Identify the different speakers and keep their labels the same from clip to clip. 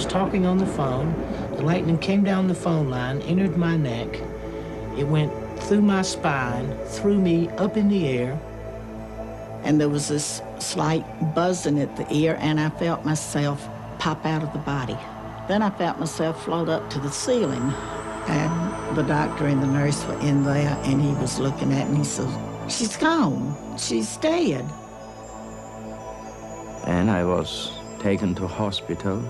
Speaker 1: talking on the phone. The lightning came down the phone line, entered my neck. It went through my spine, threw me up in the air.
Speaker 2: And there was this slight buzzing at the ear, and I felt myself pop out of the body. Then I felt myself float up to the ceiling, and the doctor and the nurse were in there, and he was looking at me, and he said, "She's gone. She's dead."
Speaker 3: And I was taken to hospital.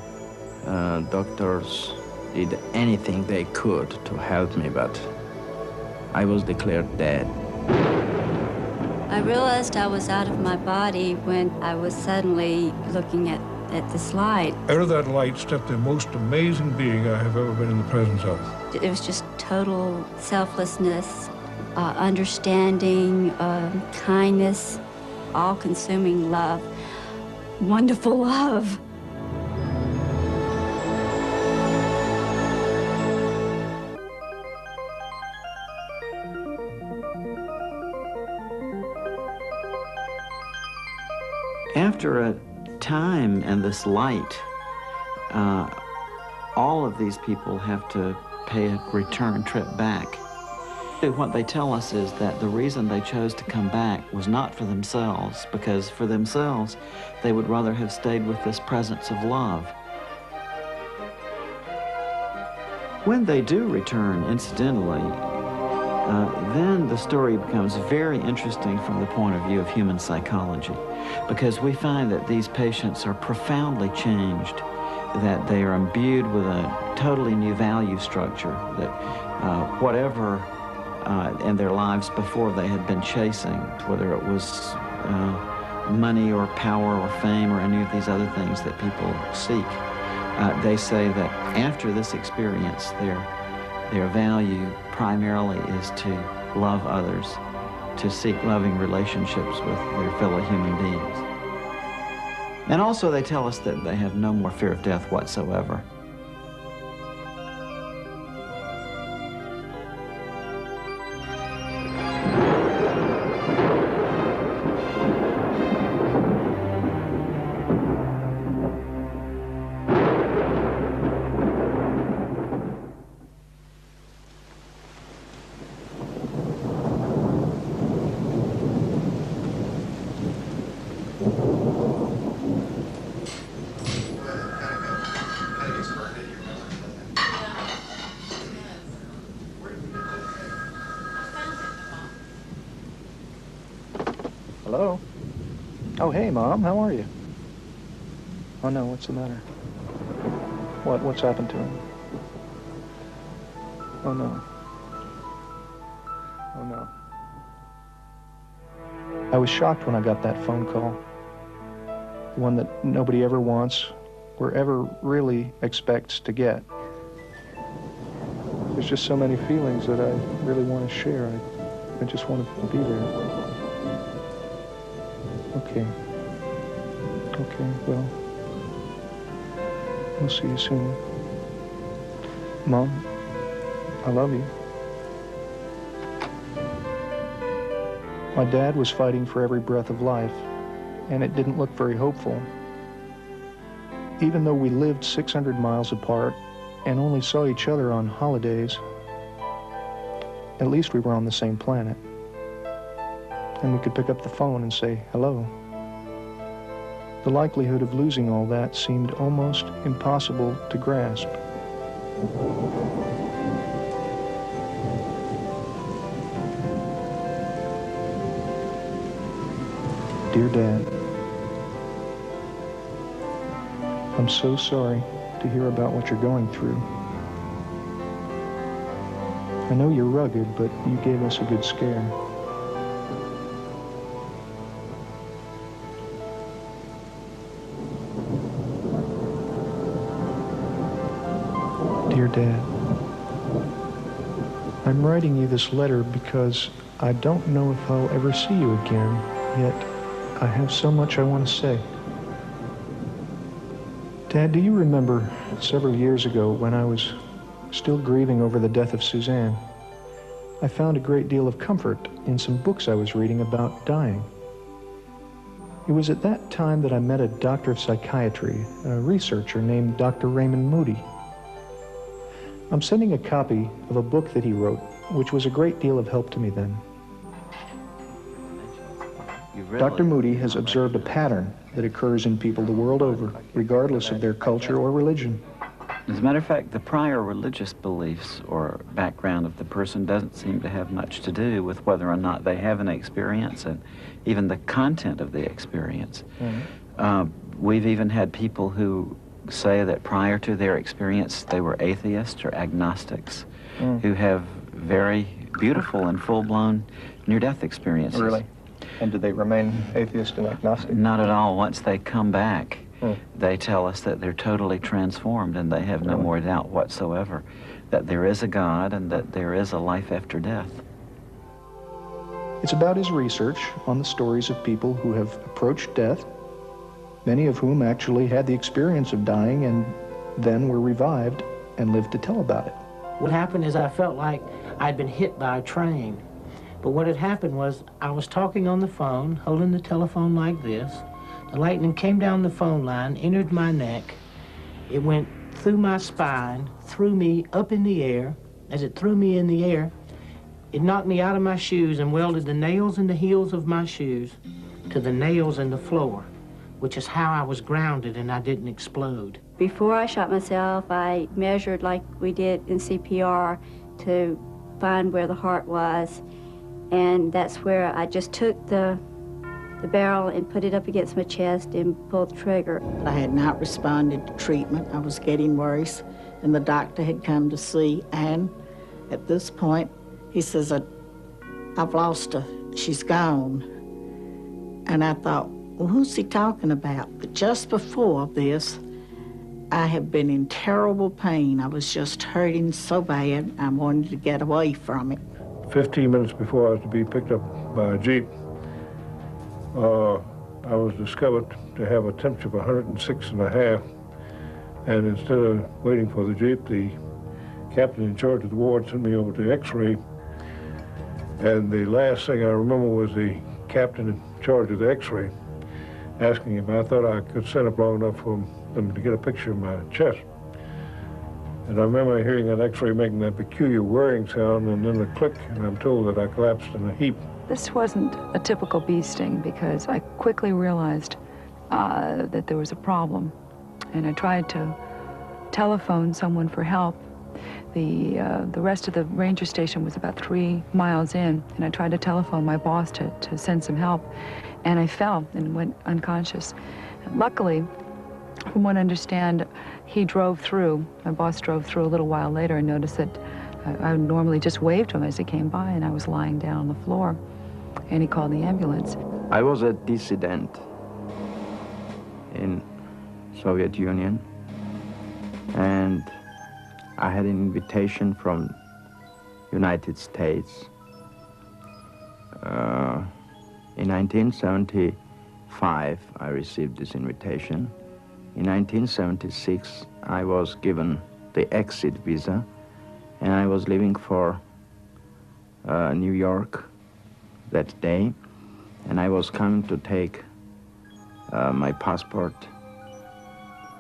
Speaker 3: Doctors did anything they could to help me, but I was declared dead.
Speaker 4: I realized I was out of my body when I was suddenly looking at this light.
Speaker 5: Out of that light stepped the most amazing being I have ever been in the presence of.
Speaker 4: It was just total selflessness, understanding, kindness, all-consuming love, wonderful love.
Speaker 6: After a time and this light, all of these people have to pay a return trip back. What they tell us is that the reason they chose to come back was not for themselves, because for themselves, they would rather have stayed with this presence of love. When they do return, incidentally, then the story becomes very interesting from the point of view of human psychology, because we find that these patients are profoundly changed, that they are imbued with a totally new value structure, that whatever in their lives before they had been chasing, whether it was money or power or fame or any of these other things that people seek, they say that after this experience, their value primarily is to love others, to seek loving relationships with their fellow human beings. And also they tell us that they have no more fear of death whatsoever.
Speaker 7: Hello? Oh, hey, Mom, how are you? Oh, no, what's the matter? What's happened to him? Oh, no. Oh, no. I was shocked when I got that phone call. The one that nobody ever wants or ever really expects to get. There's just so many feelings that I really want to share. I just want to be there. Okay, well, we'll see you soon. Mom, I love you. My dad was fighting for every breath of life, and it didn't look very hopeful. Even though we lived 600 miles apart and only saw each other on holidays, at least we were on the same planet. And we could pick up the phone and say hello. The likelihood of losing all that seemed almost impossible to grasp. Dear Dad, I'm so sorry to hear about what you're going through. I know you're rugged, but you gave us a good scare. Dear Dad, I'm writing you this letter because I don't know if I'll ever see you again, yet I have so much I want to say. Dad, do you remember several years ago when I was still grieving over the death of Suzanne? I found a great deal of comfort in some books I was reading about dying. It was at that time that I met a doctor of psychiatry, a researcher named Dr. Raymond Moody. I'm sending a copy of a book that he wrote, which was a great deal of help to me then. Dr. Moody has observed a pattern that occurs in people the world over, regardless of their culture or religion.
Speaker 6: As a matter of fact, the prior religious beliefs or background of the person doesn't seem to have much to do with whether or not they have an experience and even the content of the experience. We've even had people who say that prior to their experience they were atheists or agnostics who have very beautiful and full-blown near-death experiences.
Speaker 8: Really? And do they remain atheist and agnostic?
Speaker 6: Not at all. Once they come back, they tell us that they're totally transformed and they have no more doubt whatsoever that there is a God and that there is a life after death.
Speaker 7: It's about his research on the stories of people who have approached death, many of whom actually had the experience of dying and then were revived and lived to tell about it.
Speaker 1: What happened is I felt like I'd been hit by a train. But what had happened was I was talking on the phone, holding the telephone like this. The lightning came down the phone line, entered my neck. It went through my spine, threw me up in the air. As it threw me in the air, it knocked me out of my shoes and welded the nails in the heels of my shoes to the nails in the floor, which is how I was grounded and I didn't explode.
Speaker 4: Before I shot myself, I measured like we did in CPR to find where the heart was. And that's where I just took the barrel and put it up against my chest and pulled the trigger.
Speaker 2: I had not responded to treatment. I was getting worse, and the doctor had come to see Ann. At this point, he says, I've lost her. She's gone. And I thought, well, who's he talking about? But just before this, I had been in terrible pain. I was just hurting so bad, I wanted to get away from it.
Speaker 5: 15 minutes before I was to be picked up by a Jeep, I was discovered to have a temperature of 106.5, and instead of waiting for the Jeep, the captain in charge of the ward sent me over to X-ray, and the last thing I remember was the captain in charge of the X-ray asking if I thought I could sit up long enough for them to get a picture of my chest. And I remember hearing that X-ray making that peculiar whirring sound and then a click, and I'm told that I collapsed in a heap.
Speaker 9: This wasn't a typical bee sting because I quickly realized that there was a problem, and I tried to telephone someone for help. The rest of the ranger station was about 3 miles in, and I tried to telephone my boss to send some help, and I fell and went unconscious. And luckily, from what I understand, he drove through. My boss drove through a little while later and noticed that I normally just waved to him as he came by, and I was lying down on the floor, and he called the ambulance.
Speaker 3: I was a dissident in Soviet Union, and I had an invitation from United States. In 1975, I received this invitation. In 1976, I was given the exit visa, and I was leaving for New York that day, and I was coming to take my passport,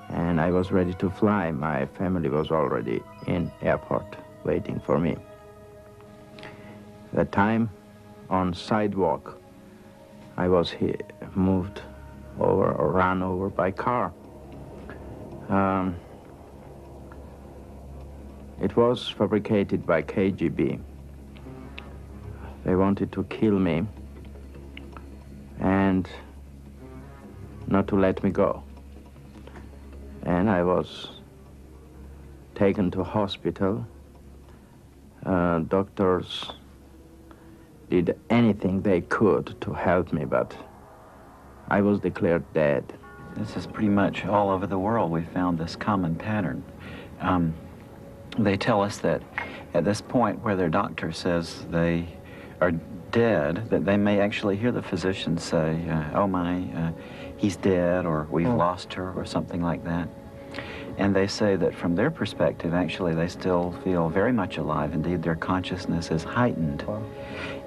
Speaker 3: and I was ready to fly. My family was already in airport waiting for me. That time, on sidewalk, I was moved over or run over by car. It was fabricated by KGB. They wanted to kill me and not to let me go. And I was taken to hospital. Doctors did anything they could to help me, but I was declared dead.
Speaker 6: This is pretty much all over the world. We found this common pattern. They tell us that at this point where their doctor says they are dead, that they may actually hear the physician say, oh my, he's dead, or we've lost her, or something like that. And they say that from their perspective, actually, they still feel very much alive. Indeed, their consciousness is heightened.
Speaker 8: Wow.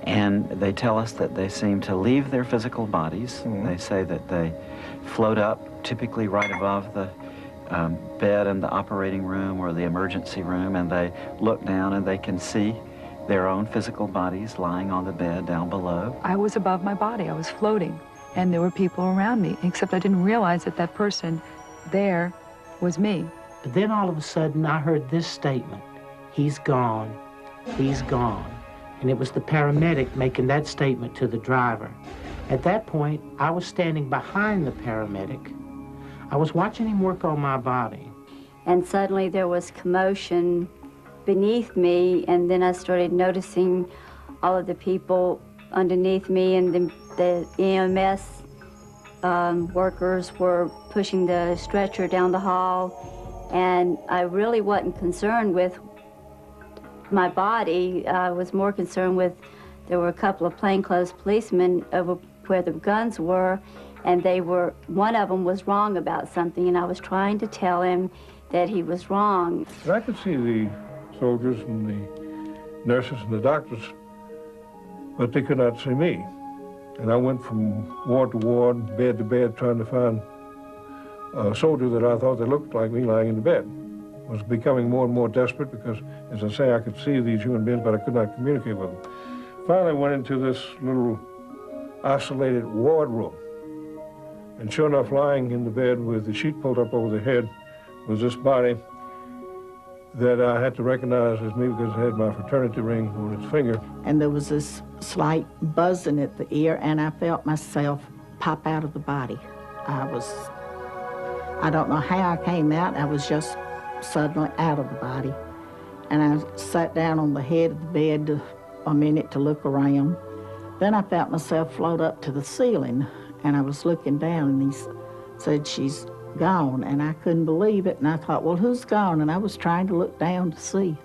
Speaker 6: And they tell us that they seem to leave their physical bodies. They say that they float up, typically right above the bed in the operating room or the emergency room, and they look down and they can see their own physical bodies lying on the bed down below.
Speaker 9: I was above my body. I was floating, and there were people around me, except I didn't realize that that person there was me.
Speaker 1: But then all of a sudden I heard this statement, "He's gone, he's gone." And it was the paramedic making that statement to the driver. At that point, I was standing behind the paramedic. I was watching him work on my body.
Speaker 4: And suddenly there was commotion beneath me, and then I started noticing all of the people underneath me, and the EMS workers were pushing the stretcher down the hall, and I really wasn't concerned with my body. I was more concerned with, there were a couple of plainclothes policemen over where the guns were, and one of them was wrong about something, and I was trying to tell him that he was wrong.
Speaker 5: And I could see the soldiers and the nurses and the doctors, but they could not see me. And I went from ward to ward, bed to bed, trying to find a soldier that I thought that looked like me lying in the bed. I was becoming more and more desperate because, as I say, I could see these human beings, but I could not communicate with them. Finally went into this little isolated ward room. And sure enough, lying in the bed with the sheet pulled up over the head was this body that I had to recognize as me because it had my fraternity ring on its finger.
Speaker 2: And there was this slight buzzing at the ear, and I felt myself pop out of the body. I don't know how I came out. I was just suddenly out of the body. And I sat down on the head of the bed a minute to look around. Then I felt myself float up to the ceiling, and I was looking down, and he said, "She's gone." And I couldn't believe it, and I thought, well, who's gone? And I was trying to look down to see.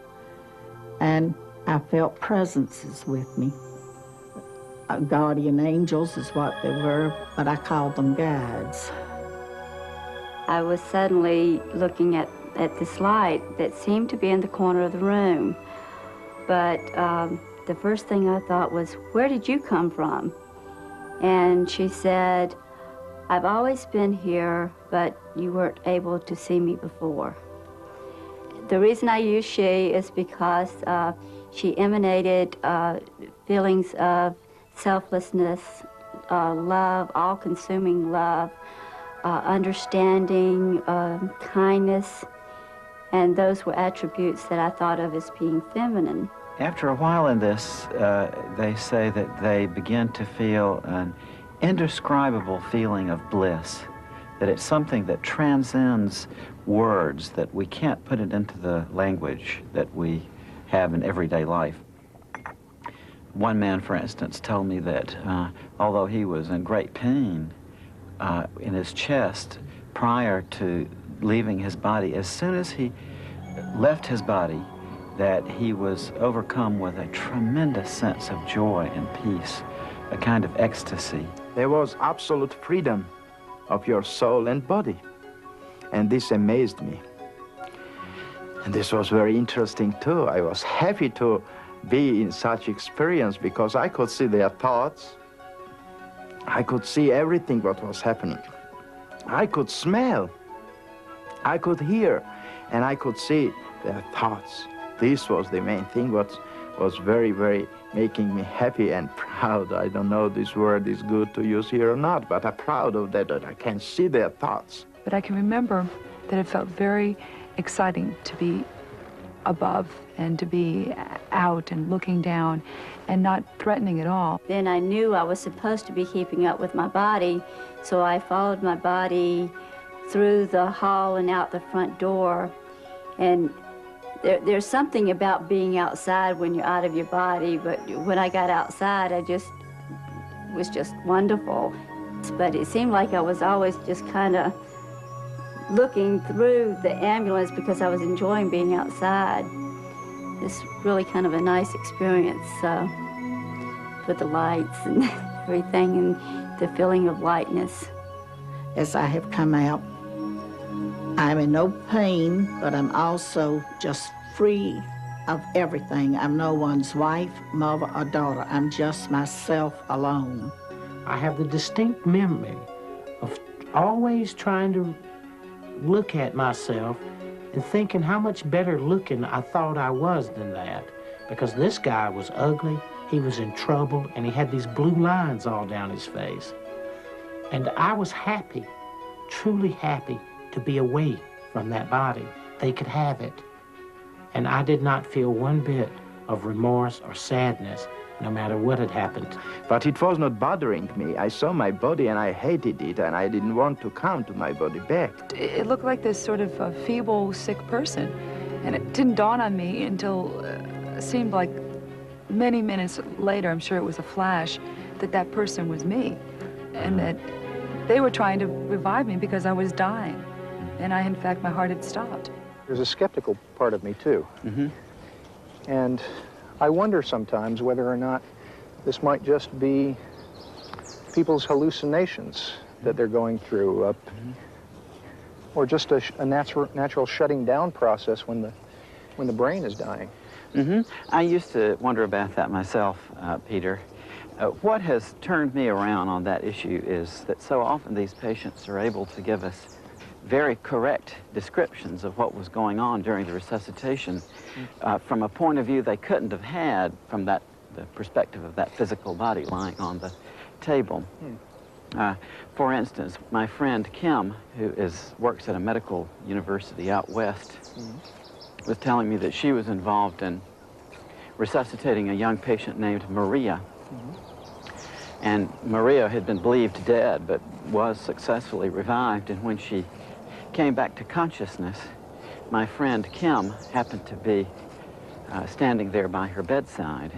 Speaker 2: And I felt presences with me. Guardian angels is what they were, but I called them guides.
Speaker 4: I was suddenly looking at this light that seemed to be in the corner of the room. But the first thing I thought was, where did you come from? And she said, "I've always been here, but you weren't able to see me before." The reason I use she is because she emanated feelings of selflessness, love, all-consuming love, understanding, kindness, and those were attributes that I thought of as being feminine.
Speaker 6: After a while in this, they say that they begin to feel an indescribable feeling of bliss, that it's something that transcends words, that we can't put it into the language that we have in everyday life. One man, for instance, told me that although he was in great pain in his chest prior to leaving his body, as soon as he left his body, that he was overcome with a tremendous sense of joy and peace, a kind of ecstasy.
Speaker 3: There was absolute freedom of your soul and body, and this amazed me. And this was very interesting too. I was happy to be in such experience because I could see their thoughts. I could see everything what was happening. I could smell, I could hear, and I could see their thoughts. This was the main thing what was very, very making me happy and proud. I don't know this word is good to use here or not, but I'm proud of that I can see their thoughts.
Speaker 9: But I can remember that it felt very exciting to be above and to be out and looking down and not threatening at all.
Speaker 4: Then I knew I was supposed to be keeping up with my body, so I followed my body through the hall and out the front door. And there's something about being outside when you're out of your body, but when I got outside, it was just wonderful. But it seemed like I was always just kind of looking through the ambulance because I was enjoying being outside. It's really kind of a nice experience with the lights and everything and the feeling of lightness.
Speaker 2: As I have come out, I'm in no pain, but I'm also just free of everything. I'm no one's wife, mother, or daughter. I'm just myself alone.
Speaker 1: I have the distinct memory of always trying to look at myself and thinking how much better looking I thought I was than that. Because this guy was ugly, he was in trouble, and he had these blue lines all down his face. And I was happy, truly happy, to be away from that body. They could have it. And I did not feel one bit of remorse or sadness, no matter what had happened.
Speaker 3: But it was not bothering me. I saw my body and I hated it, and I didn't want to come to my body back.
Speaker 9: It looked like this sort of a feeble, sick person. And it didn't dawn on me until it seemed like many minutes later, I'm sure it was a flash, that that person was me. And that they were trying to revive me because I was dying. And in fact, my heart had stopped.
Speaker 7: There's a skeptical part of me, too. And I wonder sometimes whether or not this might just be people's hallucinations that they're going through, or just a natural shutting down process when the brain is dying.
Speaker 6: I used to wonder about that myself, Peter. What has turned me around on that issue is that so often these patients are able to give us very correct descriptions of what was going on during the resuscitation from a point of view they couldn't have had from the perspective of that physical body lying on the table. For instance, my friend Kim, who works at a medical university out west, was telling me that she was involved in resuscitating a young patient named Maria. And Maria had been believed dead, but was successfully revived. And when she came back to consciousness, my friend Kim happened to be standing there by her bedside.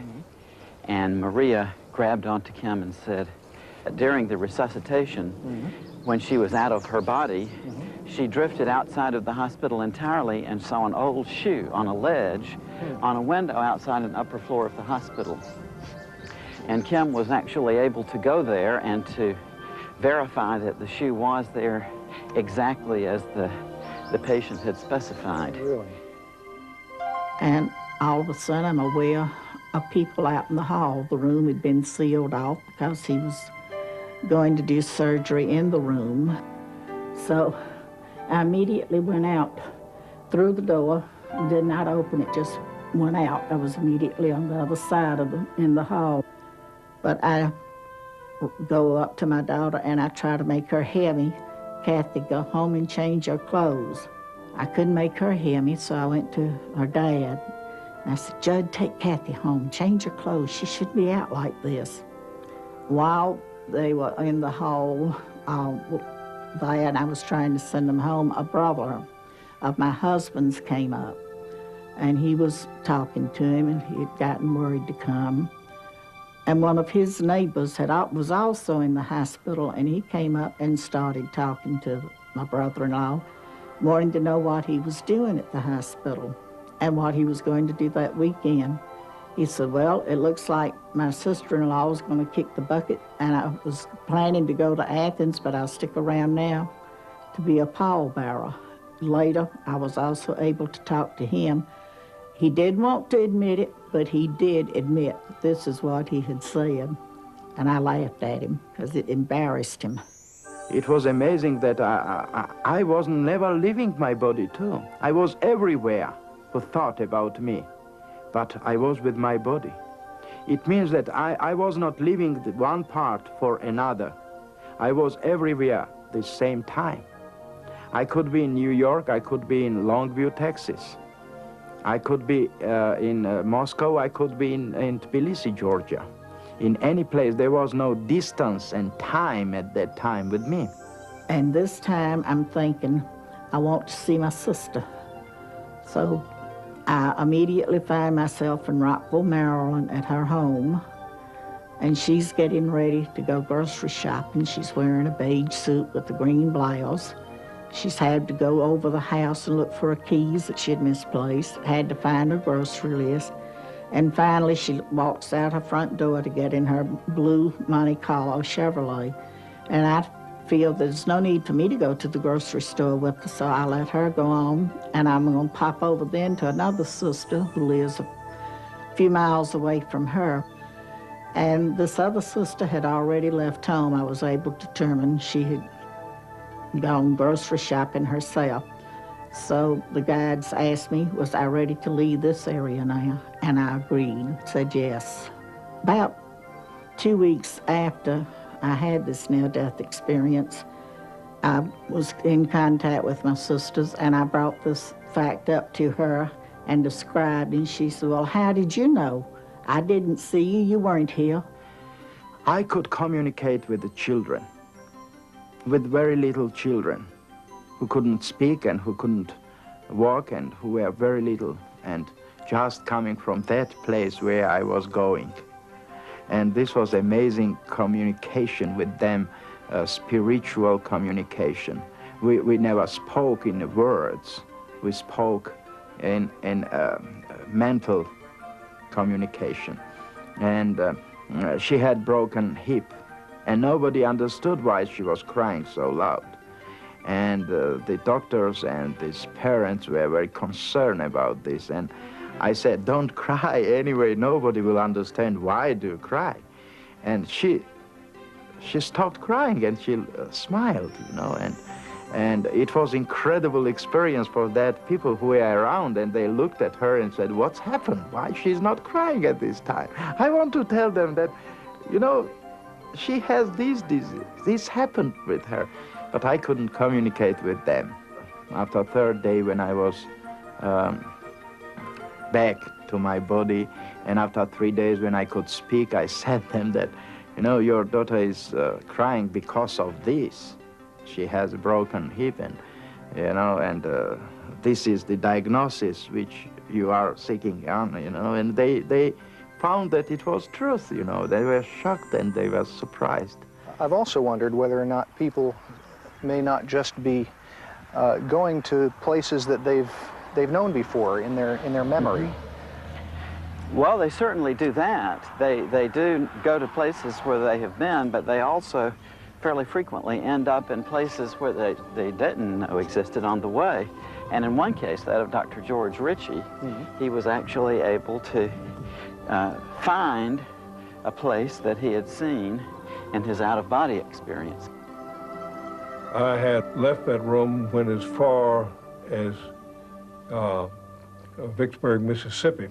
Speaker 6: And Maria grabbed onto Kim and said, during the resuscitation, when she was out of her body, she drifted outside of the hospital entirely and saw an old shoe on a ledge on a window outside an upper floor of the hospital. And Kim was actually able to go there and to verify that the shoe was there exactly as the patient had specified.
Speaker 7: Really?
Speaker 2: And all of a sudden, I'm aware of people out in the hall. The room had been sealed off because he was going to do surgery in the room. So I immediately went out through the door, did not open it, just went out. I was immediately on the other side in the hall. But I go up to my daughter and I try to make her hear me. Kathy, go home and change your clothes. I couldn't make her hear me, so I went to her dad. And I said, Judd, take Kathy home, change her clothes. She shouldn't be out like this. While they were in the hall, and I was trying to send them home, a brother of my husband's came up. And he was talking to him, and he had gotten worried to come. And one of his neighbors was also in the hospital, and he came up and started talking to my brother-in-law, wanting to know what he was doing at the hospital and what he was going to do that weekend. He said, well, it looks like my sister-in-law was going to kick the bucket, and I was planning to go to Athens, but I'll stick around now to be a pallbearer. Later, I was also able to talk to him. He didn't want to admit it, but he did admit that this is what he had said. And I laughed at him because it embarrassed him.
Speaker 3: It was amazing that I was never leaving my body too. I was everywhere who thought about me, but I was with my body. It means that I was not leaving one part for another. I was everywhere at the same time. I could be in New York, I could be in Longview, Texas. I could be in Moscow, I could be in Tbilisi, Georgia. In any place, there was no distance and time at that time with me.
Speaker 2: And this time, I'm thinking, I want to see my sister. So I immediately find myself in Rockville, Maryland, at her home. And she's getting ready to go grocery shopping. She's wearing a beige suit with a green blouse. She's had to go over the house and look for her keys that she had misplaced, had to find her grocery list. And finally, she walks out her front door to get in her blue Monte Carlo Chevrolet. And I feel there's no need for me to go to the grocery store with her, so I let her go on, and I'm going to pop over then to another sister who lives a few miles away from her. And this other sister had already left home. I was able to determine she had gone grocery shopping herself. So the guides asked me, was I ready to leave this area now? And I agreed, said yes. About 2 weeks after I had this near-death experience, I was in contact with my sisters, and I brought this fact up to her and described, and she said, well, how did you know? I didn't see you, you weren't here.
Speaker 3: I could communicate with the children, with very little children who couldn't speak and who couldn't walk and who were very little, and just coming from that place where I was going. And this was amazing communication with them, spiritual communication. We never spoke in words. We spoke in mental communication. And she had broken hip, and nobody understood why she was crying so loud. And the doctors and these parents were very concerned about this. And I said, don't cry anyway, nobody will understand why do you cry. And she stopped crying and she smiled, you know, and it was incredible experience for that people who were around, and they looked at her and said, what's happened? Why she's not crying at this time? I want to tell them that, you know, she has these diseases. This happened with her, but I couldn't communicate with them. After the third day, when I was back to my body, and after 3 days when I could speak, I said to them that, you know, your daughter is crying because of this. She has a broken hip, and, you know, and this is the diagnosis which you are seeking on, you know, and they found that it was truth, you know. They were shocked and they were surprised.
Speaker 7: I've also wondered whether or not people may not just be going to places that they've known before in their memory.
Speaker 6: Well, they certainly do that. They do go to places where they have been, but they also fairly frequently end up in places where they didn't know existed on the way. And in one case, that of Dr. George Ritchie, he was actually able to find a place that he had seen in his out-of-body experience.
Speaker 5: I had left that room, went as far as Vicksburg, Mississippi.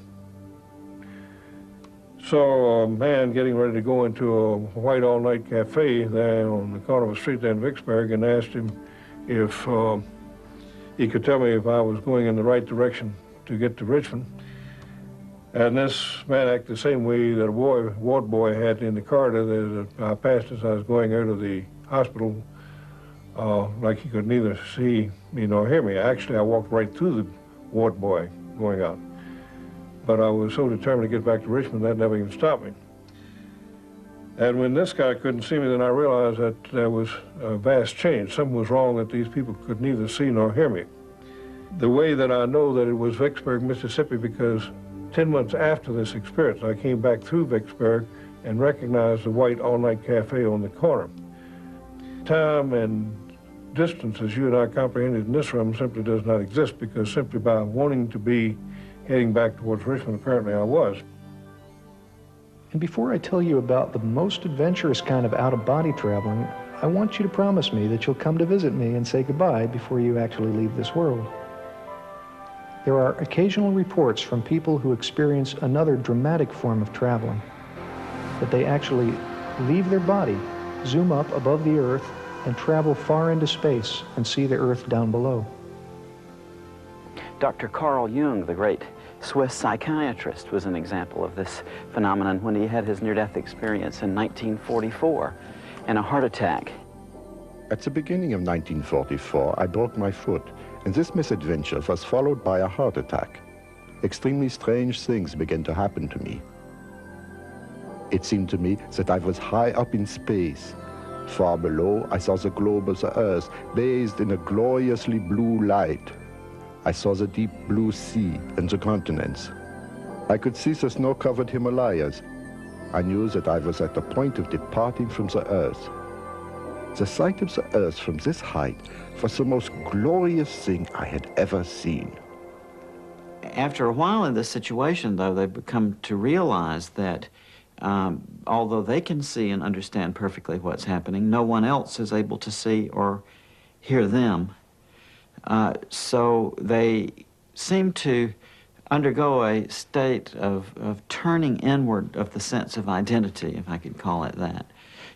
Speaker 5: So a man getting ready to go into a white all-night cafe there on the corner of a street there in Vicksburg, and asked him if he could tell me if I was going in the right direction to get to Richmond. And this man acted the same way that a ward boy had in the corridor that I passed as I was going out of the hospital, like he could neither see me nor hear me. Actually, I walked right through the ward boy going out. But I was so determined to get back to Richmond that never even stopped me. And when this guy couldn't see me, then I realized that there was a vast change. Something was wrong, that these people could neither see nor hear me. The way that I know that it was Vicksburg, Mississippi, because 10 months after this experience, I came back through Vicksburg and recognized the white all-night cafe on the corner. Time and distance, as you and I comprehended in this room, simply does not exist, because simply by wanting to be heading back towards Richmond, apparently I was.
Speaker 7: And before I tell you about the most adventurous kind of out-of-body traveling, I want you to promise me that you'll come to visit me and say goodbye before you actually leave this world. There are occasional reports from people who experience another dramatic form of traveling, that they actually leave their body, zoom up above the Earth, and travel far into space and see the Earth down below.
Speaker 6: Dr. Carl Jung, the great Swiss psychiatrist, was an example of this phenomenon when he had his near-death experience in 1944 in a heart attack.
Speaker 10: At the beginning of 1944, I broke my foot, and this misadventure was followed by a heart attack. Extremely strange things began to happen to me. It seemed to me that I was high up in space. Far below, I saw the globe of the Earth, bathed in a gloriously blue light. I saw the deep blue sea and the continents. I could see the snow-covered Himalayas. I knew that I was at the point of departing from the Earth. The sight of the earth from this height was the most glorious thing I had ever seen.
Speaker 6: After a while in this situation, though, they become to realize that although they can see and understand perfectly what's happening, no one else is able to see or hear them. So they seem to undergo a state of turning inward of the sense of identity, if I could call it that.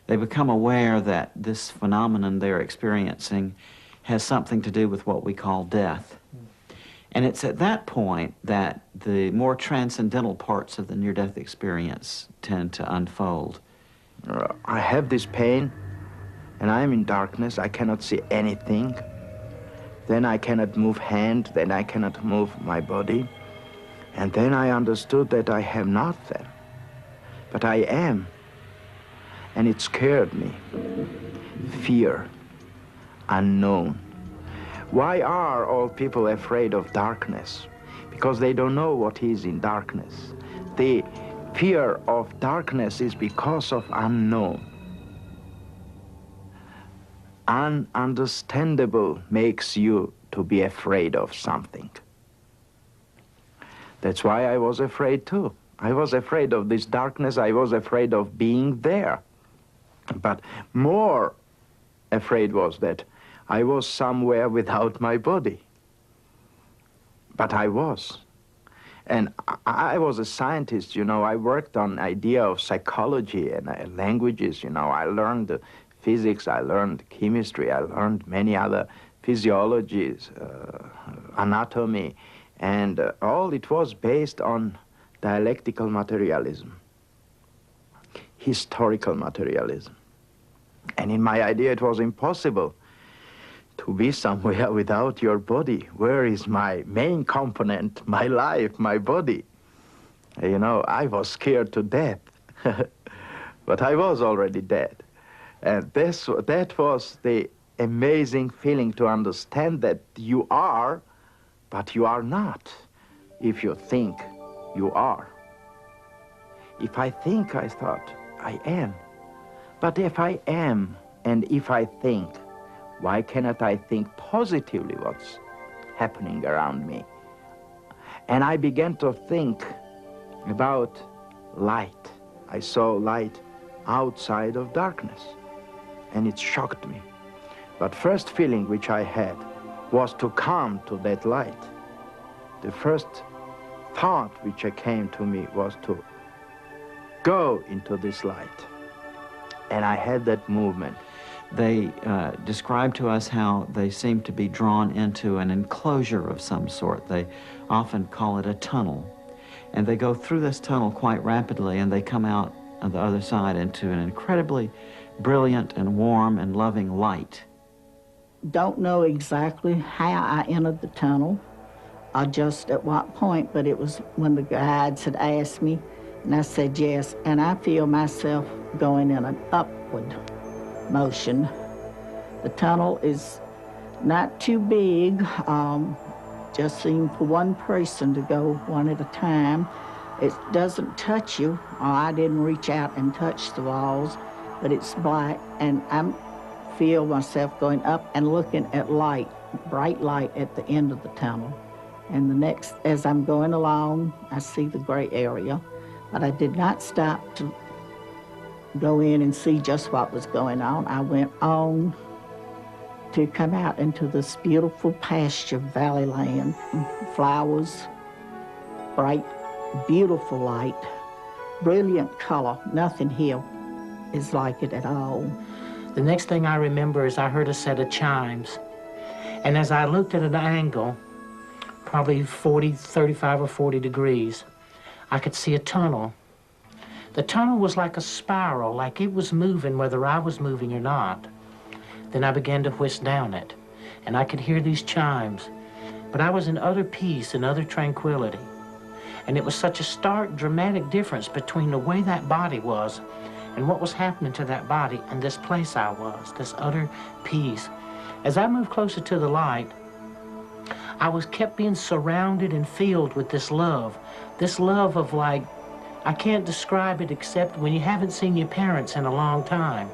Speaker 6: They become aware that this phenomenon they're experiencing has something to do with what we call death. And it's at that point that the more transcendental parts of the near-death experience tend to unfold.
Speaker 3: I have this pain, and I am in darkness. I cannot see anything. Then I cannot move hand, then I cannot move my body. And then I understood that I have nothing, but I am. And it scared me. Fear, unknown. Why are all people afraid of darkness? Because they don't know what is in darkness. The fear of darkness is because of unknown. Ununderstandable makes you to be afraid of something. That's why I was afraid too. I was afraid of this darkness. I was afraid of being there. But more afraid was that I was somewhere without my body. But I was. And I was a scientist, you know. I worked on idea of psychology and languages, you know. I learned physics, I learned chemistry, I learned many other physiologies, anatomy, and all it was based on dialectical materialism, historical materialism. And in my idea, it was impossible to be somewhere without your body. Where is my main component, my life, my body? You know, I was scared to death, but I was already dead. And that was the amazing feeling, to understand that you are, but you are not, if you think you are. If I think, I thought, I am. But if I am, and if I think, why cannot I think positively what's happening around me? And I began to think about light. I saw light outside of darkness, and it shocked me. But first feeling which I had was to come to that light. The first thought which came to me was to go into this light. And I had that movement.
Speaker 6: They describe to us how they seem to be drawn into an enclosure of some sort. They often call it a tunnel. And they go through this tunnel quite rapidly, and they come out on the other side into an incredibly brilliant and warm and loving light.
Speaker 2: Don't know exactly how I entered the tunnel or just at what point, but it was when the guides had asked me, and I said yes, and I feel myself going in an upward motion. The tunnel is not too big, just seemed for one person to go one at a time. It doesn't touch you, or I didn't reach out and touch the walls, but it's black, and I feel myself going up and looking at light, bright light at the end of the tunnel. And the next, as I'm going along, I see the gray area, but I did not stop to go in and see just what was going on. I went on to come out into this beautiful pasture valley land, flowers, bright, beautiful light, brilliant color. Nothing here is like it at all.
Speaker 1: The next thing I remember is I heard a set of chimes. And as I looked at an angle, probably 35 or 40 degrees, I could see a tunnel. The tunnel was like a spiral, like it was moving whether I was moving or not. Then I began to whisk down it, and I could hear these chimes. But I was in utter peace and utter tranquility. And it was such a stark, dramatic difference between the way that body was and what was happening to that body and this place I was, this utter peace. As I moved closer to the light, I was kept being surrounded and filled with this love of like, I can't describe it except when you haven't seen your parents in a long time.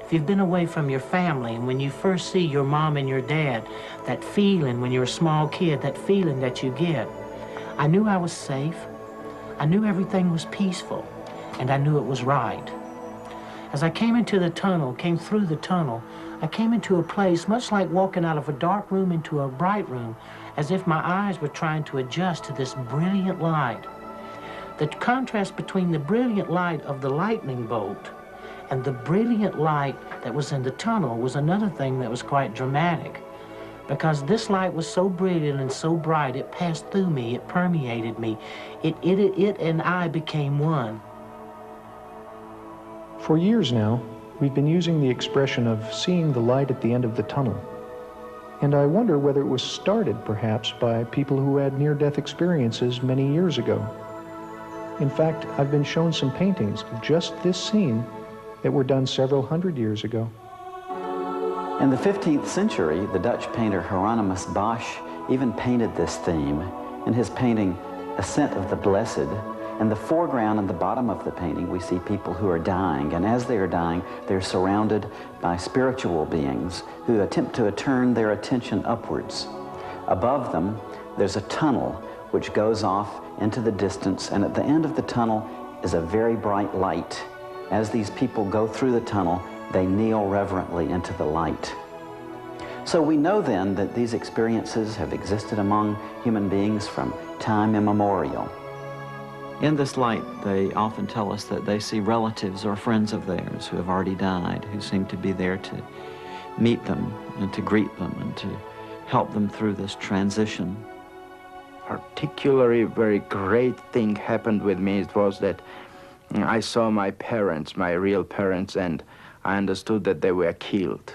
Speaker 1: If you've been away from your family, and when you first see your mom and your dad, that feeling when you're a small kid, that feeling that you get, I knew I was safe, I knew everything was peaceful, and I knew it was right. As I came into the tunnel, came through the tunnel, I came into a place much like walking out of a dark room into a bright room, as if my eyes were trying to adjust to this brilliant light. The contrast between the brilliant light of the lightning bolt and the brilliant light that was in the tunnel was another thing that was quite dramatic, because this light was so brilliant and so bright, it passed through me, it permeated me. It and I became one.
Speaker 7: For years now, we've been using the expression of seeing the light at the end of the tunnel. And I wonder whether it was started, perhaps, by people who had near-death experiences many years ago. In fact, I've been shown some paintings of just this scene that were done several hundred years ago.
Speaker 6: In the 15th century, the Dutch painter Hieronymus Bosch even painted this theme in his painting Ascent of the Blessed. In the foreground and the bottom of the painting, we see people who are dying, and as they are dying, they're surrounded by spiritual beings who attempt to turn their attention upwards. Above them, there's a tunnel which goes off into the distance, and at the end of the tunnel is a very bright light. As these people go through the tunnel, they kneel reverently into the light. So we know then that these experiences have existed among human beings from time immemorial. In this light, they often tell us that they see relatives or friends of theirs who have already died, who seem to be there to meet them and to greet them and to help them through this transition.
Speaker 3: Particularly very great thing happened with me. It was that I saw my parents, my real parents, and I understood that they were killed.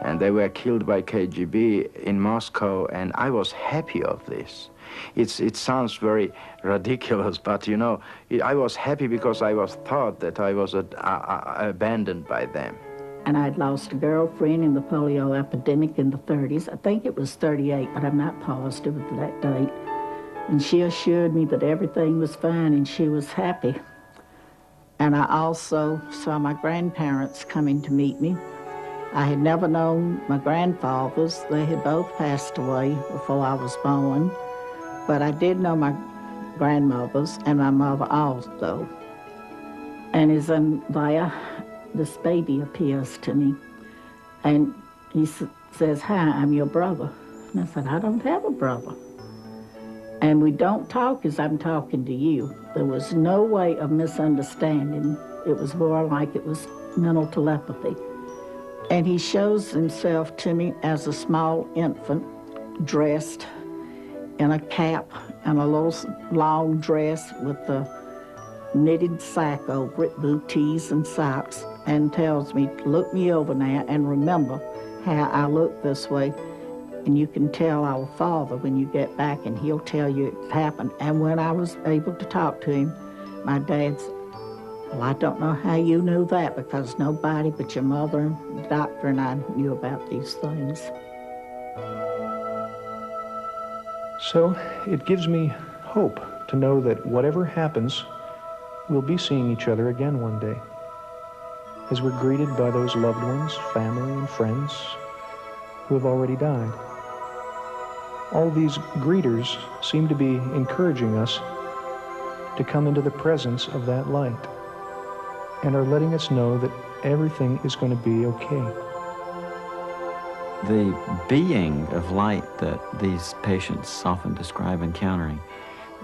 Speaker 3: And they were killed by KGB in Moscow, and I was happy of this. It sounds very ridiculous, but you know, I was happy because I was thought that I was abandoned by them.
Speaker 2: And I'd lost a girlfriend in the polio epidemic in the 30s. I think it was 38, but I'm not positive of that date. And she assured me that everything was fine and she was happy. And I also saw my grandparents coming to meet me. I had never known my grandfathers. They had both passed away before I was born. But I did know my grandmothers and my mother also. And as I'm there, this baby appears to me. And he says, "Hi, I'm your brother." And I said, "I don't have a brother." And we don't talk as I'm talking to you. There was no way of misunderstanding. It was more like it was mental telepathy. And he shows himself to me as a small infant, dressed in a cap and a little long dress with a knitted sack over it, booties and socks, and tells me, "Look me over now and remember how I look this way. And you can tell our Father when you get back and he'll tell you it happened." And when I was able to talk to him, my dad said, "Well, I don't know how you knew that, because nobody but your mother and the doctor and I knew about these things."
Speaker 7: So it gives me hope to know that whatever happens, we'll be seeing each other again one day, as we're greeted by those loved ones, family and friends who have already died. All these greeters seem to be encouraging us to come into the presence of that light and are letting us know that everything is going to be okay.
Speaker 6: The being of light that these patients often describe encountering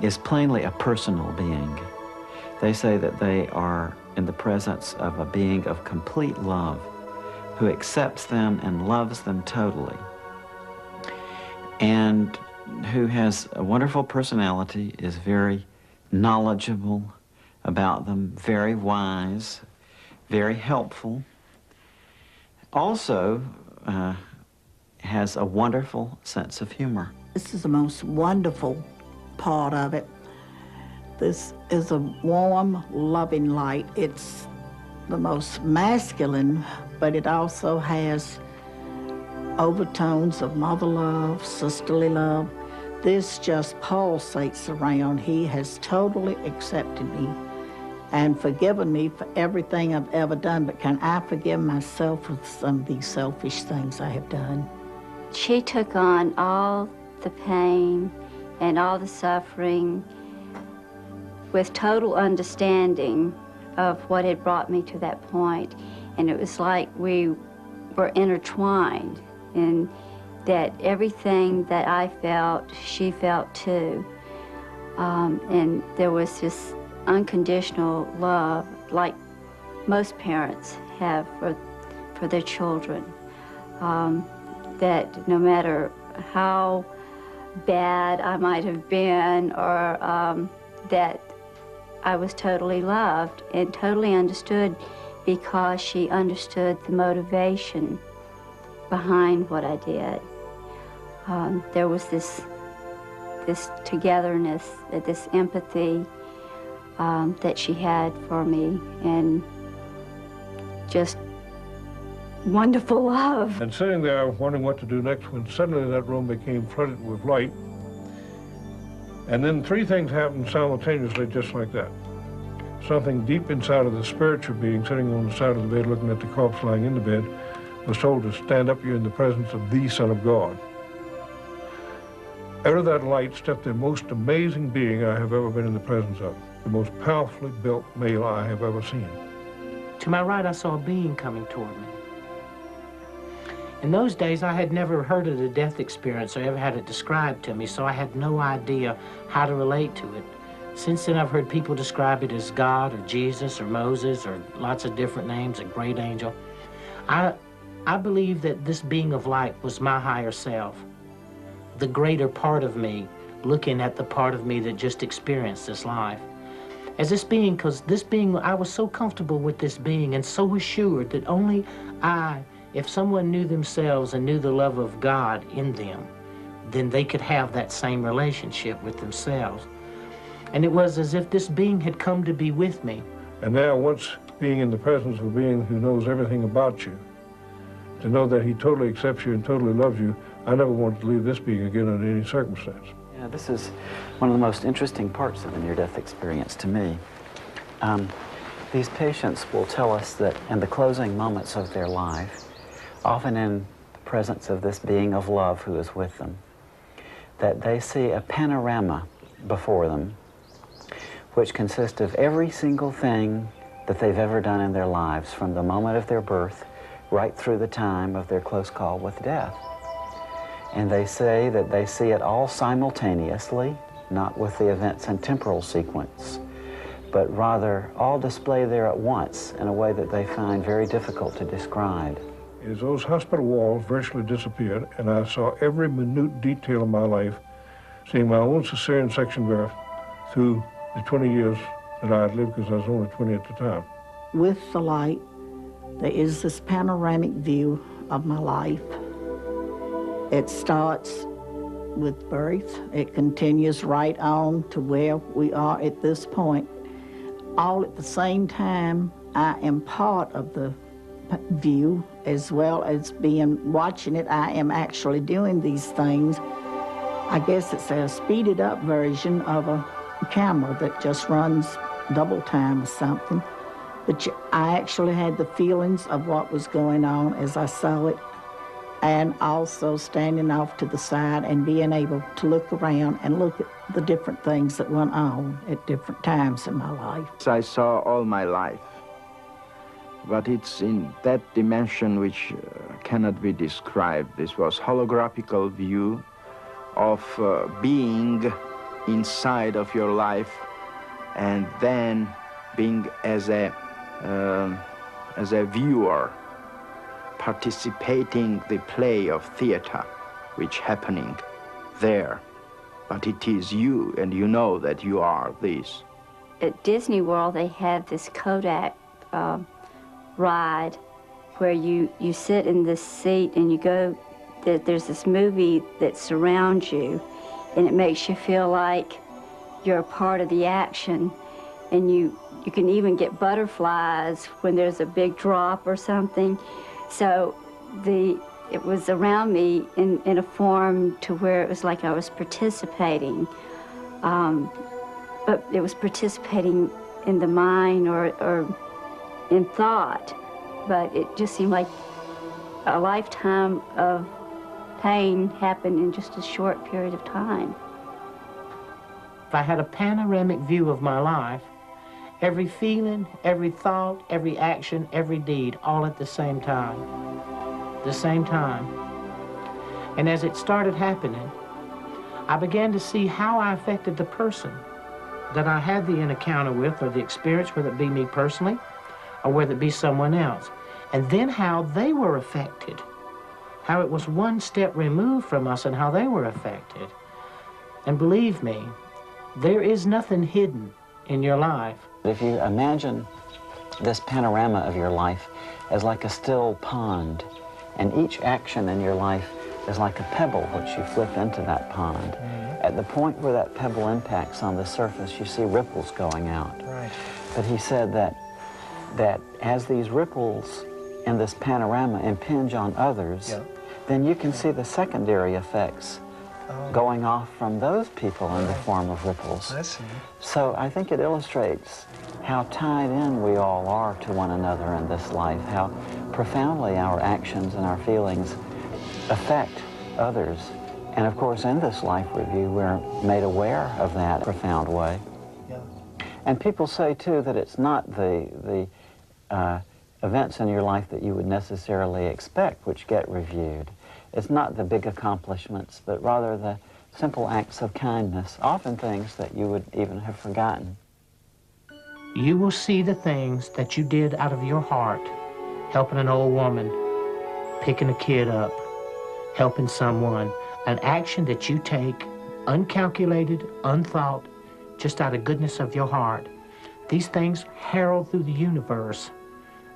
Speaker 6: is plainly a personal being. They say that they are in the presence of a being of complete love who accepts them and loves them totally, and who has a wonderful personality, is very knowledgeable about them, very wise, very helpful, also has a wonderful sense of humor.
Speaker 2: This is the most wonderful part of it. This is a warm, loving light. It's the most masculine, but it also has overtones of mother love, sisterly love. This just pulsates around. He has totally accepted me and forgiven me for everything I've ever done, but can I forgive myself for some of these selfish things I have done?
Speaker 4: She took on all the pain and all the suffering with total understanding of what had brought me to that point. And it was like we were intertwined in that everything that I felt, she felt too. And there was this unconditional love like most parents have for their children. That no matter how bad I might have been, or that I was totally loved and totally understood, because she understood the motivation behind what I did. There was this togetherness, this empathy that she had for me, and just wonderful love.
Speaker 5: And sitting there wondering what to do next, when suddenly that room became flooded with light. And then three things happened simultaneously, just like that. Something deep inside of the spiritual being sitting on the side of the bed looking at the corpse lying in the bed was told to stand up, you're in the presence of the Son of God. Out of that light stepped the most amazing being I have ever been in the presence of, the most powerfully built male I have ever seen.
Speaker 1: To my right, I saw a being coming toward me. In those days, I had never heard of the death experience or ever had it described to me, so I had no idea how to relate to it. Since then, I've heard people describe it as God or Jesus or Moses or lots of different names, a great angel. I believe that this being of light was my higher self, the greater part of me, looking at the part of me that just experienced this life. As this being, because this being, I was so comfortable with this being and so assured that only if someone knew themselves and knew the love of God in them, then they could have that same relationship with themselves. And it was as if this being had come to be with me.
Speaker 5: And now, once being in the presence of a being who knows everything about you, to know that he totally accepts you and totally loves you, I never wanted to leave this being again under any circumstance.
Speaker 6: Yeah, this is one of the most interesting parts of the near-death experience to me. These patients will tell us that in the closing moments of their life, often in the presence of this being of love who is with them, that they see a panorama before them which consists of every single thing that they've ever done in their lives, from the moment of their birth right through the time of their close call with death. And they say that they see it all simultaneously, not with the events in temporal sequence, but rather all displayed there at once in a way that they find very difficult to describe.
Speaker 5: As those hospital walls virtually disappeared, and I saw every minute detail of my life, seeing my own cesarean section birth through the 20 years that I had lived, because I was only 20 at the time.
Speaker 2: With the light, there is this panoramic view of my life. It starts with birth. It continues right on to where we are at this point. All at the same time, I am part of the view, as well as watching it. I am actually doing these things. I guess it's a speeded up version of a camera that just runs double time or something. But I actually had the feelings of what was going on as I saw it, and also standing off to the side and being able to look around and look at the different things that went on at different times in my life.
Speaker 3: I saw all my life, but it's in that dimension which cannot be described. This was holographical view of being inside of your life, and then being as a viewer, participating the play of theater which happening there. But it is you, and you know that you are this.
Speaker 4: At Disney World, they have this Kodak ride where you sit in this seat and you go, there's this movie that surrounds you, and it makes you feel like you're a part of the action, and you can even get butterflies when there's a big drop or something. So it was around me in a form to where it was like I was participating, but it was participating in the mind or in thought, but it just seemed like a lifetime of pain happened in just a short period of time.
Speaker 1: If I had a panoramic view of my life, every feeling, every thought, every action, every deed, all at the same time. The same time. And as it started happening, I began to see how I affected the person that I had the encounter with, or the experience, whether it be me personally, or whether it be someone else. And then how they were affected. How it was one step removed from us and how they were affected. And believe me, there is nothing hidden in your life.
Speaker 6: If you imagine this panorama of your life as like a still pond, and each action in your life is like a pebble which you flip into that pond. At the point where that pebble impacts on the surface, you see ripples going out.
Speaker 8: Right.
Speaker 6: But he said that as these ripples in this panorama impinge on others, then you can see the secondary effects going off from those people in the form of ripples.
Speaker 8: I see.
Speaker 6: So I think it illustrates how tied in we all are to one another in this life, how profoundly our actions and our feelings affect others. And of course, in this life review, we're made aware of that profound way. And people say, too, that it's not the events in your life that you would necessarily expect which get reviewed. It's not the big accomplishments, but rather the simple acts of kindness, often things that you would even have forgotten.
Speaker 1: You will see the things that you did out of your heart, helping an old woman, picking a kid up, helping someone, an action that you take, uncalculated, unthought, just out of goodness of your heart. These things herald through the universe,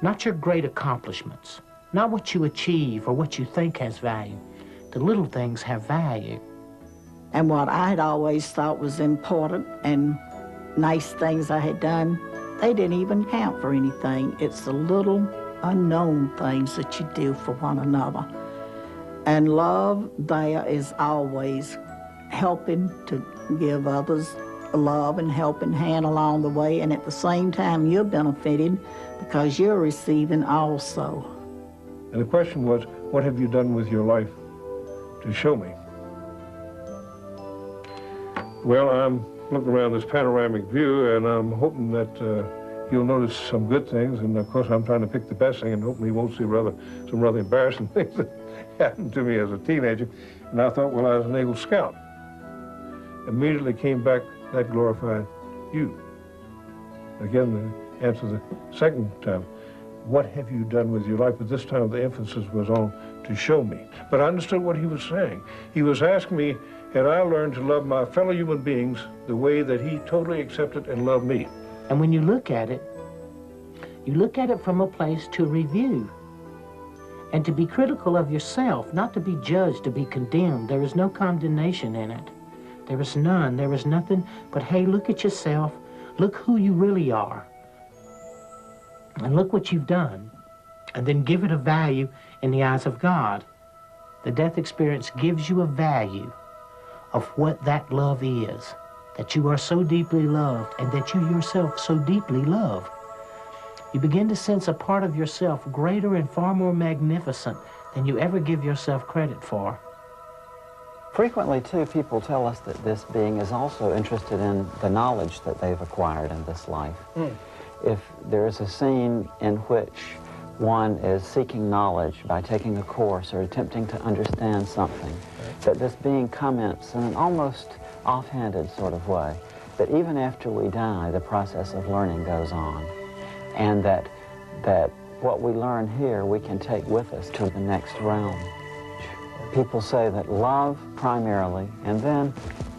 Speaker 1: not your great accomplishments, not what you achieve or what you think has value. The little things have value.
Speaker 2: And what I had always thought was important and nice things I had done, they didn't even count for anything. It's the little unknown things that you do for one another. And love there is always helping to give others love and helping hand along the way, and at the same time you're benefiting because you're receiving also.
Speaker 5: And the question was, what have you done with your life to show me? Well, I'm looking around this panoramic view, and I'm hoping that you'll notice some good things, and of course I'm trying to pick the best thing and hoping you won't see some rather embarrassing things that happened to me as a teenager. And I thought, well, I was an Eagle Scout. Immediately came back, that glorified you. Again, the answer the second time, what have you done with your life? But this time the emphasis was on to show me. But I understood what he was saying. He was asking me, had I learned to love my fellow human beings the way that he totally accepted and loved me?
Speaker 1: And when you look at it from a place to review and to be critical of yourself, not to be judged, to be condemned. There is no condemnation in it. There is none. There is nothing but, hey, look at yourself. Look who you really are. And look what you've done. And then give it a value in the eyes of God. The death experience gives you a value of what that love is, that you are so deeply loved and that you yourself so deeply love. You begin to sense a part of yourself greater and far more magnificent than you ever give yourself credit for.
Speaker 6: Frequently, too, people tell us that this being is also interested in the knowledge that they've acquired in this life. If there is a scene in which one is seeking knowledge by taking a course or attempting to understand something, that this being comments in an almost offhanded sort of way, that even after we die, the process of learning goes on, and that what we learn here we can take with us to the next realm. People say that love primarily, and then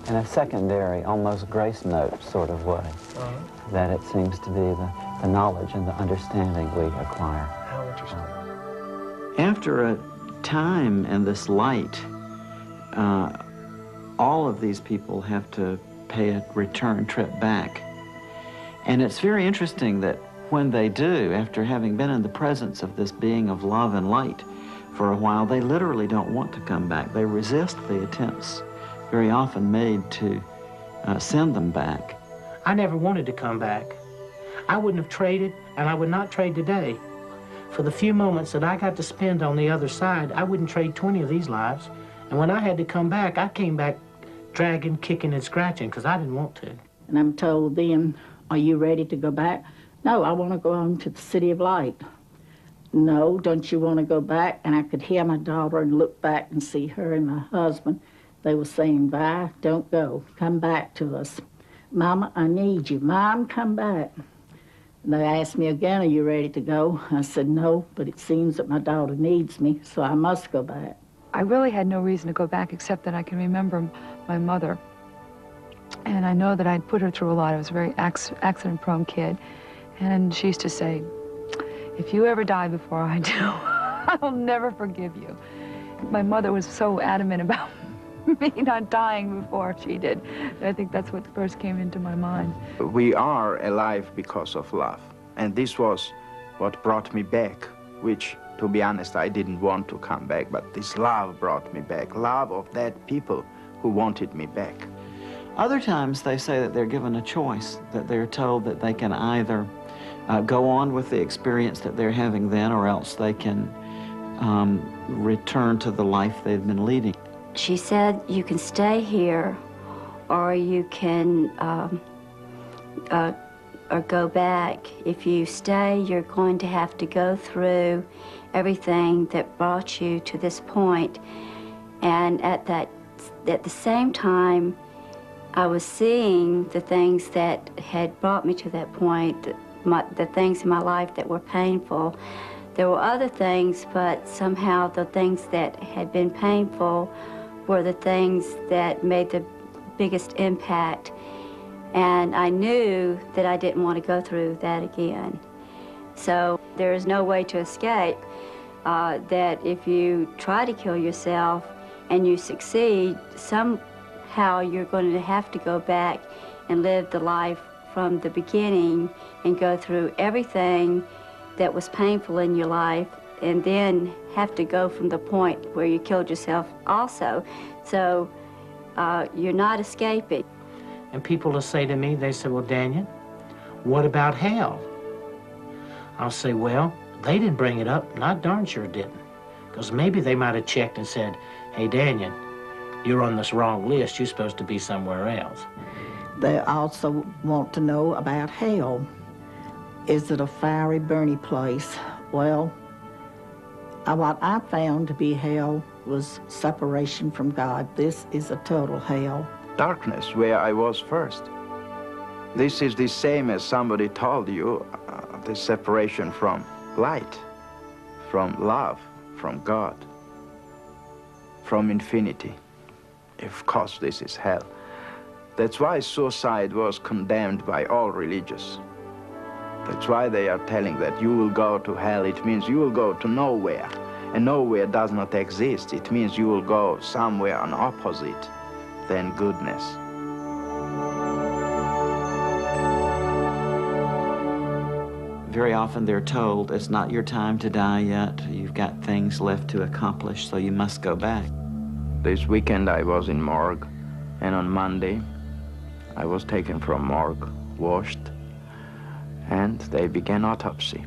Speaker 6: in a secondary, almost grace note sort of way, that it seems to be the knowledge and the understanding we acquire.
Speaker 8: How interesting.
Speaker 6: After a time in this light, all of these people have to pay a return trip back. And it's very interesting that when they do, after having been in the presence of this being of love and light for a while, they literally don't want to come back. They resist the attempts very often made to send them back.
Speaker 1: I never wanted to come back. I wouldn't have traded, and I would not trade today. For the few moments that I got to spend on the other side, I wouldn't trade 20 of these lives. And when I had to come back, I came back dragging, kicking, and scratching, because I didn't want to.
Speaker 2: And I'm told then, are you ready to go back? No, I want to go on to the City of Light. No, don't you want to go back? And I could hear my daughter and look back and see her and my husband. They were saying, Vi, don't go. Come back to us. Mama, I need you. Mom, come back. And they asked me again, are you ready to go? I said, no, but it seems that my daughter needs me, so I must go back.
Speaker 9: I really had no reason to go back except that I can remember my mother. And I know that I'd put her through a lot. I was a very accident-prone kid. And she used to say, if you ever die before I do, I'll never forgive you. My mother was so adamant about me not dying before she did. I think that's what first came into my mind.
Speaker 3: We are alive because of love. And this was what brought me back, which, to be honest, I didn't want to come back, but this love brought me back. Love of that people who wanted me back.
Speaker 6: Other times they say that they're given a choice, that they're told that they can either go on with the experience that they're having then, or else they can return to the life they've been leading.
Speaker 4: She said, you can stay here, or you can or go back. If you stay, you're going to have to go through everything that brought you to this point. And at the same time, I was seeing the things that had brought me to that point, the things in my life that were painful. There were other things, but somehow the things that had been painful were the things that made the biggest impact. And I knew that I didn't want to go through that again. So there is no way to escape that if you try to kill yourself and you succeed, somehow you're going to have to go back and live the life from the beginning and go through everything that was painful in your life, and then have to go from the point where you killed yourself also. So you're not escaping.
Speaker 1: And people will say to me, they say, well, Daniel, what about hell? I'll say, well, they didn't bring it up, and I darn sure didn't. Because maybe they might have checked and said, hey, Daniel, you're on this wrong list, you're supposed to be somewhere else.
Speaker 2: They also want to know about hell. Is it a fiery, burning place? Well, what I found to be hell was separation from God. This is a total hell.
Speaker 3: Darkness, where I was first. This is the same as somebody told you, the separation from light, from love, from God, from infinity. Of course, this is hell. That's why suicide was condemned by all religions. That's why they are telling that you will go to hell. It means you will go to nowhere. And nowhere does not exist. It means you will go somewhere on opposite than goodness.
Speaker 6: Very often they're told, it's not your time to die yet. You've got things left to accomplish, so you must go back.
Speaker 3: This weekend I was in morgue, and on Monday I was taken from morgue, washed, and they began autopsy.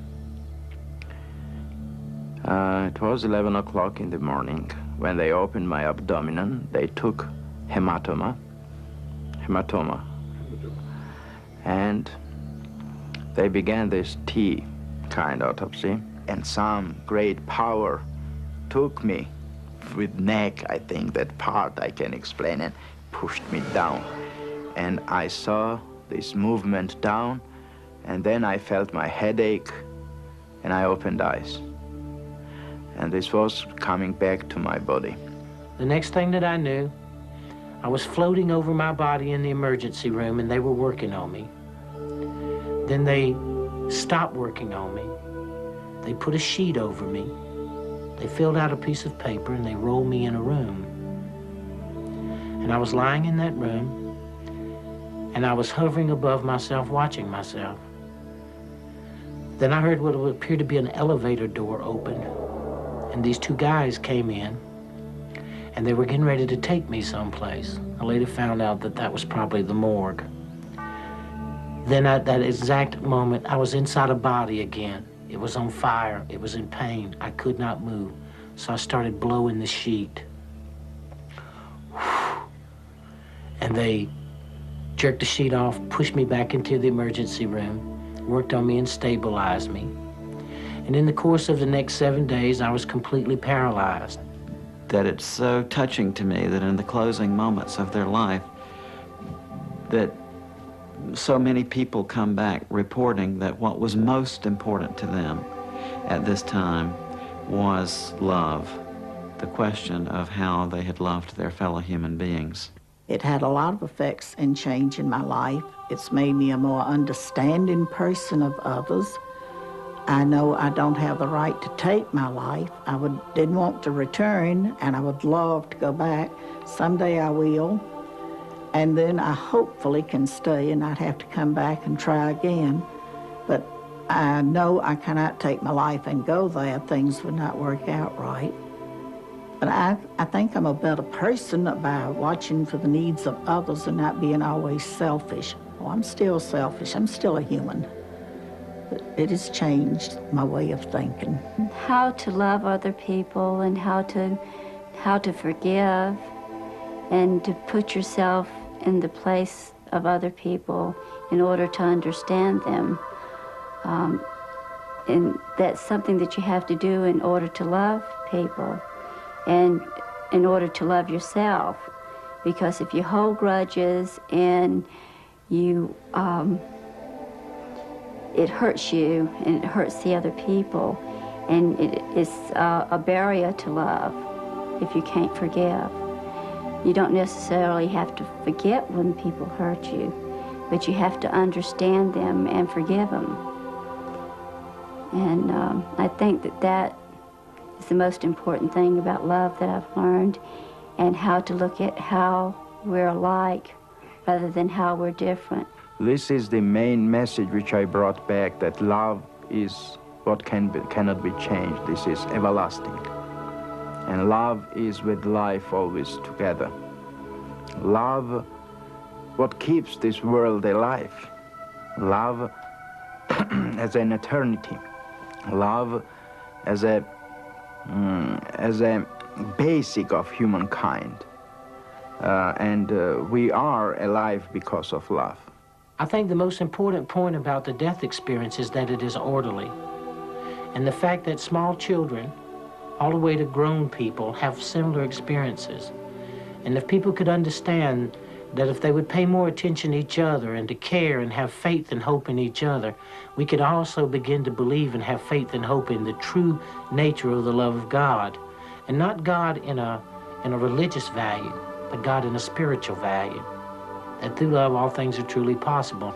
Speaker 3: It was 11 o'clock in the morning. When they opened my abdomen, they took hematoma, and they began this T kind autopsy, and some great power took me with neck, I think that part I can explain, and pushed me down. And I saw this movement down, and then I felt my headache, and I opened eyes. And this was coming back to my body.
Speaker 1: The next thing that I knew, I was floating over my body in the emergency room, and they were working on me. Then they stopped working on me. They put a sheet over me. They filled out a piece of paper, and they rolled me in a room. And I was lying in that room, and I was hovering above myself, watching myself. Then I heard what would appear to be an elevator door open, and these two guys came in, and they were getting ready to take me someplace. I later found out that that was probably the morgue. Then at that exact moment, I was inside a body again. It was on fire. It was in pain. I could not move. So I started blowing the sheet. And they jerked the sheet off, pushed me back into the emergency room, worked on me and stabilized me. And in the course of the next 7 days, I was completely paralyzed.
Speaker 6: That it's so touching to me that in the closing moments of their life, that so many people come back reporting that what was most important to them at this time was love, the question of how they had loved their fellow human beings.
Speaker 2: It had a lot of effects and change in my life. It's made me a more understanding person of others. I know I don't have the right to take my life. Didn't want to return, and I would love to go back. Someday I will. And then I hopefully can stay and not have to come back and try again. But I know I cannot take my life and go there. Things would not work out right. But I think I'm a better person by watching for the needs of others and not being always selfish. Oh, I'm still selfish. I'm still a human. But it has changed my way of thinking.
Speaker 4: How to love other people and how to forgive and to put yourself in the place of other people in order to understand them. And that's something that you have to do in order to love people and in order to love yourself. Because if you hold grudges and you, it hurts you and it hurts the other people, and it's a barrier to love if you can't forgive. You don't necessarily have to forget when people hurt you, but you have to understand them and forgive them. And I think that is the most important thing about love that I've learned, and how to look at how we're alike rather than how we're different.
Speaker 3: This is the main message which I brought back, that love is what cannot be changed. This is everlasting. And love is with life always together. Love, what keeps this world alive. Love as an eternity. Love as a basic of humankind. And we are alive because of love.
Speaker 1: I think the most important point about the death experience is that it is orderly. And the fact that small children, all the way to grown people, have similar experiences. And if people could understand that if they would pay more attention to each other and to care and have faith and hope in each other, we could also begin to believe and have faith and hope in the true nature of the love of God. And not God in a religious value, but God in a spiritual value. That through love all things are truly possible.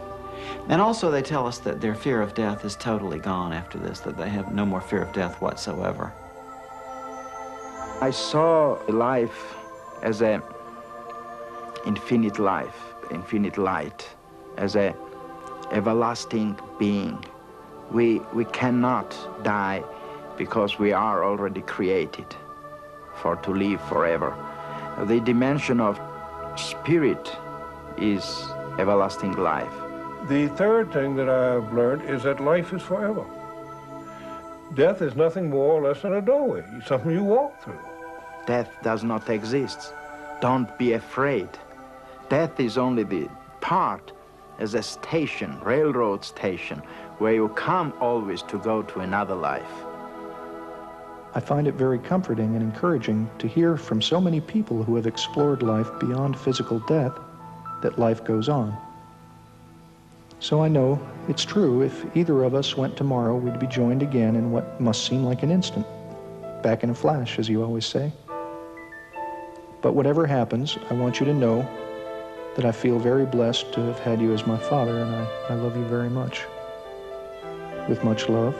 Speaker 6: And also they tell us that their fear of death is totally gone after this, that they have no more fear of death whatsoever.
Speaker 3: I saw life as an infinite life, infinite light, as an everlasting being. We cannot die because we are already created to live forever. The dimension of spirit is everlasting life.
Speaker 5: The third thing that I've learned is that life is forever. Death is nothing more or less than a doorway. It's something you walk through.
Speaker 3: Death does not exist. Don't be afraid. Death is only the part as a station, railroad station, where you come always to go to another life.
Speaker 7: I find it very comforting and encouraging to hear from so many people who have explored life beyond physical death that life goes on. So I know it's true, if either of us went tomorrow, we'd be joined again in what must seem like an instant. Back in a flash, as you always say. But whatever happens, I want you to know that I feel very blessed to have had you as my father, and I love you very much. With much love,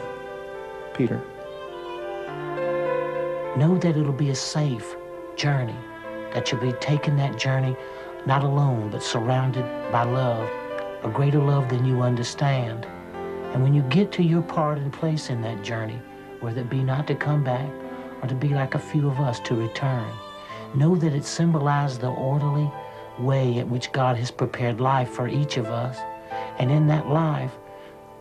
Speaker 7: Peter.
Speaker 1: Know that it'll be a safe journey, that you'll be taking that journey not alone, but surrounded by love, a greater love than you understand. And when you get to your part and place in that journey, whether it be not to come back or to be like a few of us to return, know that it symbolizes the orderly way in which God has prepared life for each of us, And in that life,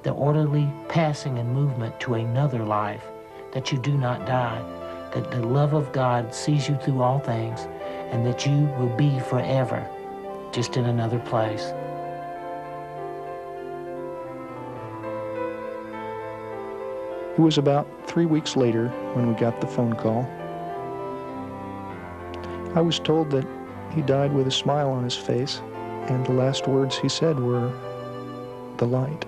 Speaker 1: the orderly passing and movement to another life, that you do not die, that the love of God sees you through all things, and that you will be forever, just in another place.
Speaker 7: It was about 3 weeks later when we got the phone call. I was told that he died with a smile on his face, and the last words he said were, "The light."